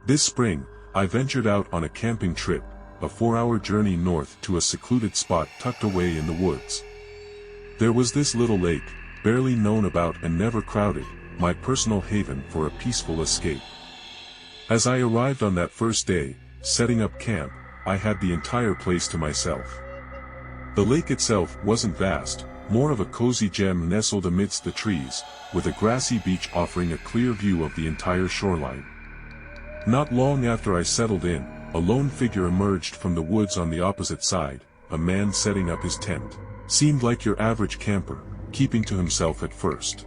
This spring, I ventured out on a camping trip, a 4-hour journey north to a secluded spot tucked away in the woods. There was this little lake, barely known about and never crowded, my personal haven for a peaceful escape. As I arrived on that first day, setting up camp, I had the entire place to myself. The lake itself wasn't vast, more of a cozy gem nestled amidst the trees, with a grassy beach offering a clear view of the entire shoreline. Not long after I settled in, a lone figure emerged from the woods on the opposite side, a man setting up his tent. Seemed like your average camper, keeping to himself at first.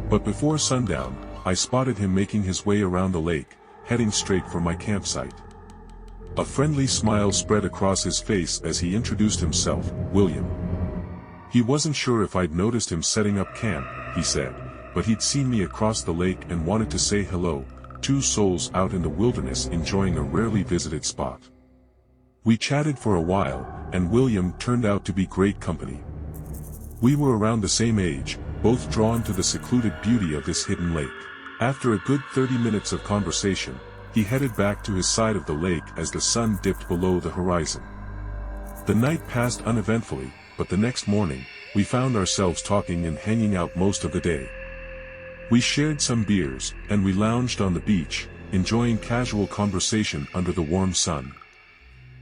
But before sundown, I spotted him making his way around the lake, heading straight for my campsite. A friendly smile spread across his face as he introduced himself, William. He wasn't sure if I'd noticed him setting up camp, he said, but he'd seen me across the lake and wanted to say hello, two souls out in the wilderness enjoying a rarely visited spot. We chatted for a while, and William turned out to be great company. We were around the same age, both drawn to the secluded beauty of this hidden lake. After a good 30 minutes of conversation, he headed back to his side of the lake as the sun dipped below the horizon. The night passed uneventfully, but the next morning, we found ourselves talking and hanging out most of the day. We shared some beers, and we lounged on the beach, enjoying casual conversation under the warm sun.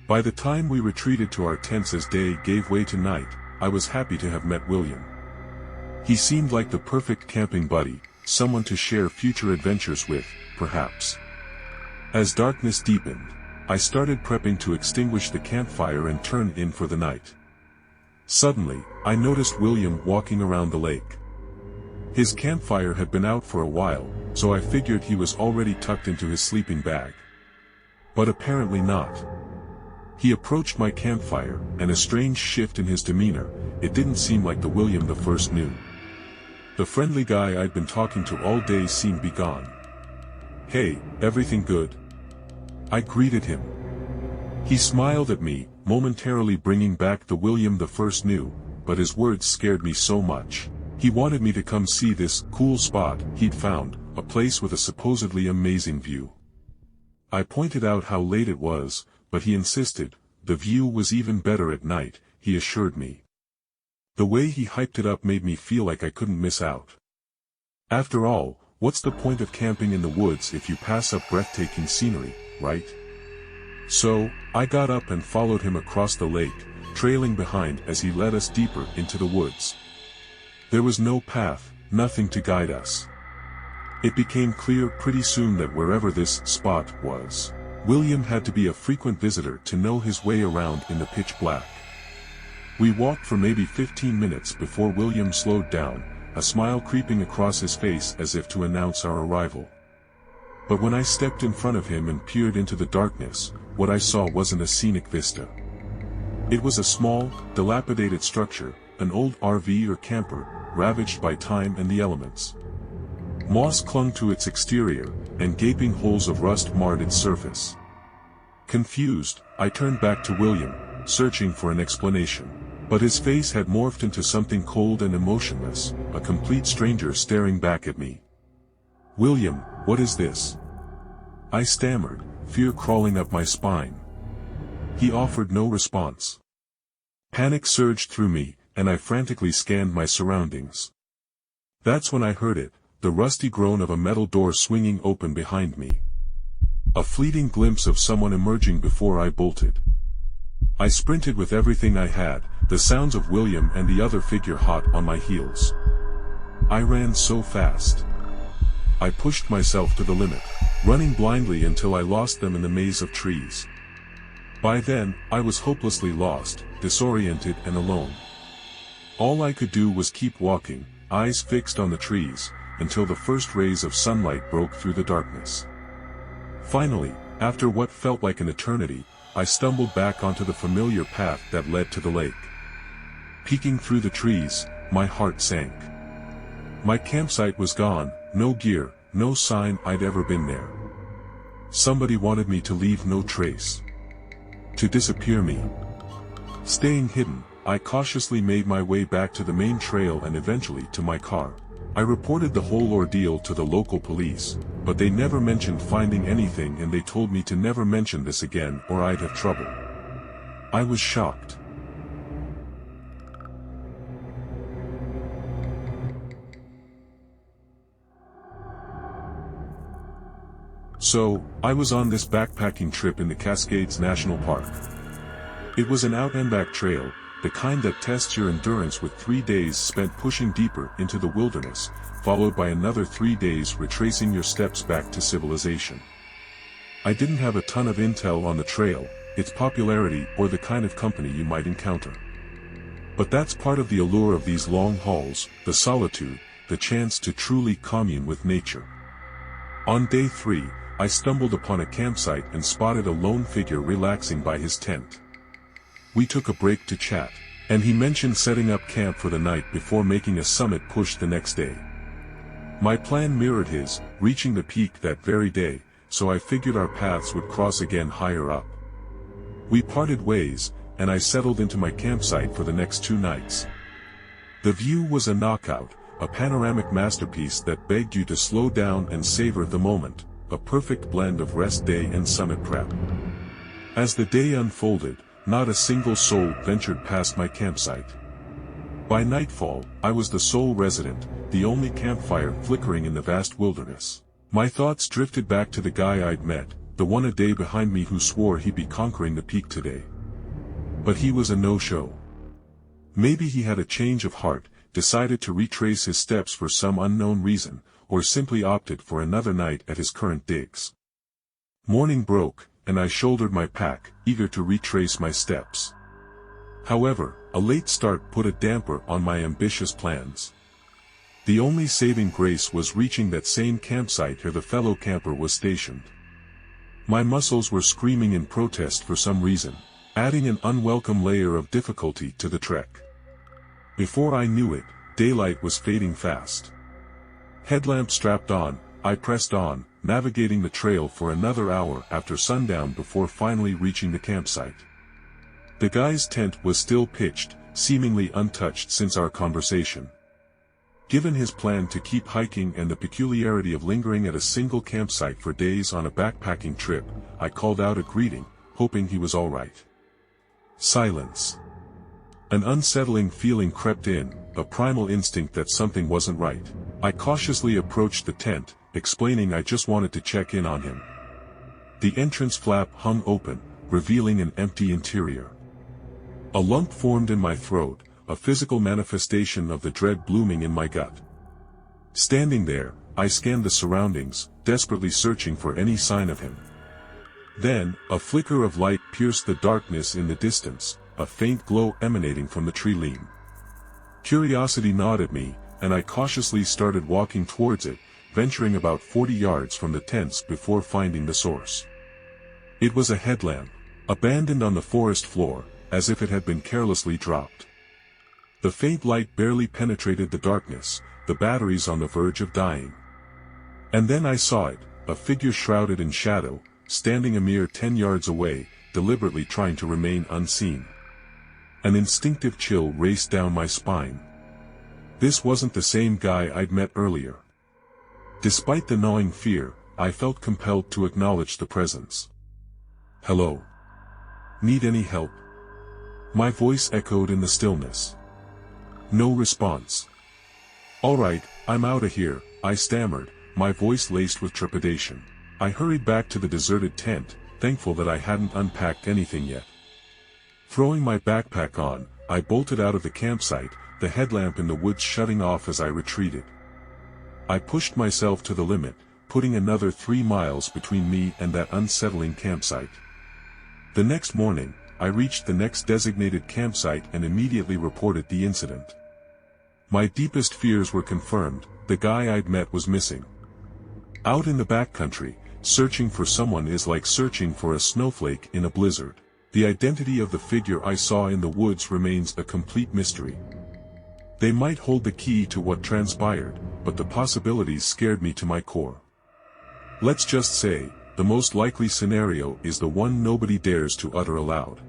By the time we retreated to our tents as day gave way to night, I was happy to have met William. He seemed like the perfect camping buddy, someone to share future adventures with, perhaps. As darkness deepened, I started prepping to extinguish the campfire and turn in for the night. Suddenly, I noticed William walking around the lake. His campfire had been out for a while, so I figured he was already tucked into his sleeping bag. But apparently not. He approached my campfire, and a strange shift in his demeanor, it didn't seem like the William the first knew. The friendly guy I'd been talking to all day seemed be gone. "Hey, everything good?" I greeted him. He smiled at me, momentarily bringing back the William the first knew, but his words scared me so much. He wanted me to come see this cool spot he'd found, a place with a supposedly amazing view. I pointed out how late it was, but he insisted, the view was even better at night, he assured me. The way he hyped it up made me feel like I couldn't miss out. After all, what's the point of camping in the woods if you pass up breathtaking scenery, right? So, I got up and followed him across the lake, trailing behind as he led us deeper into the woods. There was no path, nothing to guide us. It became clear pretty soon that wherever this spot was, William had to be a frequent visitor to know his way around in the pitch black. We walked for maybe 15 minutes before William slowed down, a smile creeping across his face as if to announce our arrival. But when I stepped in front of him and peered into the darkness, what I saw wasn't a scenic vista. It was a small, dilapidated structure, an old RV or camper, ravaged by time and the elements. Moss clung to its exterior, and gaping holes of rust marred its surface. Confused, I turned back to William, searching for an explanation. But his face had morphed into something cold and emotionless, a complete stranger staring back at me. "William, what is this?" I stammered, fear crawling up my spine. He offered no response. Panic surged through me, and I frantically scanned my surroundings. That's when I heard it, the rusty groan of a metal door swinging open behind me. A fleeting glimpse of someone emerging before I bolted. I sprinted with everything I had, the sounds of William and the other figure hot on my heels. I ran so fast. I pushed myself to the limit, running blindly until I lost them in the maze of trees. By then, I was hopelessly lost, disoriented and alone. All I could do was keep walking, eyes fixed on the trees, until the first rays of sunlight broke through the darkness. Finally, after what felt like an eternity, I stumbled back onto the familiar path that led to the lake. Peeking through the trees, my heart sank. My campsite was gone, no gear, no sign I'd ever been there. Somebody wanted me to leave no trace. To disappear me. Staying hidden, I cautiously made my way back to the main trail and eventually to my car. I reported the whole ordeal to the local police, but they never mentioned finding anything, and they told me to never mention this again or I'd have trouble. I was shocked. So, I was on this backpacking trip in the Cascades National Park. It was an out-and-back trail, the kind that tests your endurance, with 3 days spent pushing deeper into the wilderness, followed by another 3 days retracing your steps back to civilization. I didn't have a ton of intel on the trail, its popularity, or the kind of company you might encounter. But that's part of the allure of these long hauls, the solitude, the chance to truly commune with nature. On day 3, I stumbled upon a campsite and spotted a lone figure relaxing by his tent. We took a break to chat, and he mentioned setting up camp for the night before making a summit push the next day. My plan mirrored his, reaching the peak that very day, so I figured our paths would cross again higher up. We parted ways, and I settled into my campsite for the next 2 nights. The view was a knockout, a panoramic masterpiece that begged you to slow down and savor the moment, a perfect blend of rest day and summit prep. As the day unfolded, not a single soul ventured past my campsite. By nightfall, I was the sole resident, the only campfire flickering in the vast wilderness. My thoughts drifted back to the guy I'd met, the one a day behind me who swore he'd be conquering the peak today. But he was a no-show. Maybe he had a change of heart, decided to retrace his steps for some unknown reason, or simply opted for another night at his current digs. Morning broke, and I shouldered my pack, eager to retrace my steps. However, a late start put a damper on my ambitious plans. The only saving grace was reaching that same campsite where the fellow camper was stationed. My muscles were screaming in protest for some reason, adding an unwelcome layer of difficulty to the trek. Before I knew it, daylight was fading fast. Headlamp strapped on, I pressed on, navigating the trail for another hour after sundown before finally reaching the campsite. The guy's tent was still pitched, seemingly untouched since our conversation. Given his plan to keep hiking and the peculiarity of lingering at a single campsite for days on a backpacking trip, I called out a greeting, hoping he was all right. Silence. An unsettling feeling crept in, a primal instinct that something wasn't right. I cautiously approached the tent, explaining I just wanted to check in on him. The entrance flap hung open, revealing an empty interior. A lump formed in my throat, a physical manifestation of the dread blooming in my gut. Standing there, I scanned the surroundings, desperately searching for any sign of him. Then, a flicker of light pierced the darkness in the distance, a faint glow emanating from the tree limb. Curiosity gnawed at me, and I cautiously started walking towards it, venturing about 40 yards from the tents before finding the source. It was a headlamp, abandoned on the forest floor, as if it had been carelessly dropped. The faint light barely penetrated the darkness, the batteries on the verge of dying. And then I saw it, a figure shrouded in shadow, standing a mere 10 yards away, deliberately trying to remain unseen. An instinctive chill raced down my spine. This wasn't the same guy I'd met earlier. Despite the gnawing fear, I felt compelled to acknowledge the presence. "Hello. Need any help?" My voice echoed in the stillness. No response. "All right, I'm outta here," I stammered, my voice laced with trepidation. I hurried back to the deserted tent, thankful that I hadn't unpacked anything yet. Throwing my backpack on, I bolted out of the campsite, the headlamp in the woods shutting off as I retreated. I pushed myself to the limit, putting another 3 miles between me and that unsettling campsite. The next morning, I reached the next designated campsite and immediately reported the incident. My deepest fears were confirmed, the guy I'd met was missing. Out in the backcountry, searching for someone is like searching for a snowflake in a blizzard. The identity of the figure I saw in the woods remains a complete mystery. They might hold the key to what transpired, but the possibilities scared me to my core. Let's just say, the most likely scenario is the one nobody dares to utter aloud.